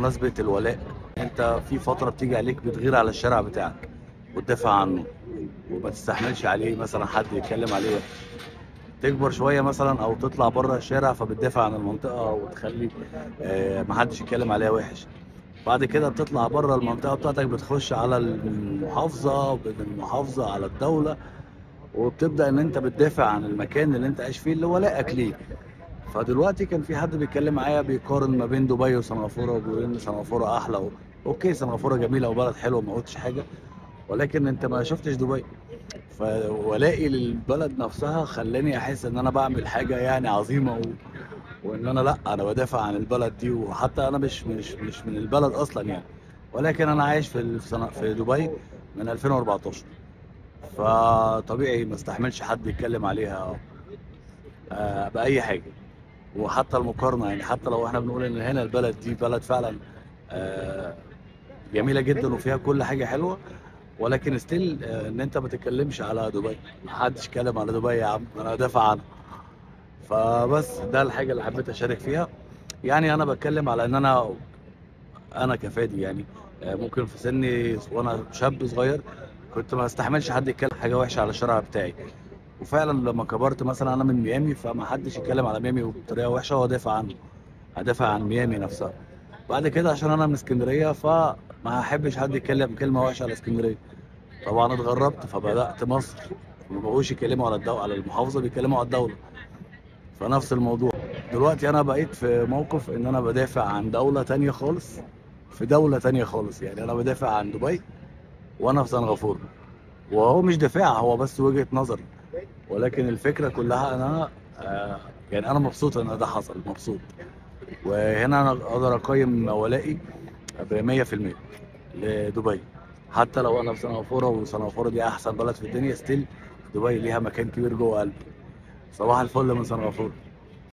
بمناسبة الولاء، انت في فترة بتيجي عليك بتغير على الشارع بتاعك وتدافع عنه وما تستحملش عليه مثلا حد يتكلم عليه. تكبر شوية مثلا او تطلع بره الشارع فبتدافع عن المنطقة وتخلي محدش يتكلم عليها وحش. بعد كده بتطلع بره المنطقة بتاعتك بتخش على المحافظة، ومن المحافظة على الدولة، وبتبدأ ان انت بتدافع عن المكان اللي انت عايش فيه اللي ولائك ليه. فدلوقتي كان في حد بيتكلم معايا بيقارن ما بين دبي وسنغافورة وبيقول ان سنغافورة احلى اوكي، سنغافورة جميلة وبلد حلو ما قلتش حاجة، ولكن انت ما شفتش دبي. فولائي للبلد نفسها خلاني احس ان انا بعمل حاجة يعني عظيمة وان انا لا، انا بدافع عن البلد دي، وحتى انا مش من البلد اصلا يعني، ولكن انا عايش في دبي من 2014. فطبيعي ما استحملش حد يتكلم عليها باي حاجه. وحتى المقارنه يعني، حتى لو احنا بنقول ان هنا البلد دي بلد فعلا آه، جميله جدا وفيها كل حاجه حلوه، ولكن ستيل ان انت ما تتكلمش على دبي. ما حدش يتكلم على دبي يا عم، انا دافع عنها. فبس ده الحاجه اللي حبيت اشارك فيها. يعني انا بتكلم على ان انا كفادي يعني، ممكن في سني وانا شاب صغير كنت ما استحملش حد يتكلم حاجه وحشه على الشارع بتاعي. وفعلا لما كبرت مثلا انا من ميامي، فما حدش يتكلم على ميامي بطريقه وحشه وادافع عنه، هدافع عن ميامي نفسها. بعد كده عشان انا من اسكندريه فما احبش حد يتكلم كلمه وحشه على اسكندريه. طبعا اتغربت فبدات مصر، ما بقوش يتكلموا على الدولة، على المحافظه، بيتكلموا على الدوله. فنفس الموضوع. دلوقتي انا بقيت في موقف ان انا بدافع عن دوله تانية خالص، في دوله تانية خالص. يعني انا بدافع عن دبي وانا في سنغافوره، وهو مش دفاع، هو بس وجهه نظر. ولكن الفكره كلها ان انا يعني انا مبسوط ان ده حصل، مبسوط. وهنا انا اقدر اقيم ولائي ب 100% لدبي. حتى لو انا في سنغافوره وسنغافوره دي احسن بلد في الدنيا، ستيل دبي ليها مكان كبير جوه قلبي. صباح الفل من سنغافوره.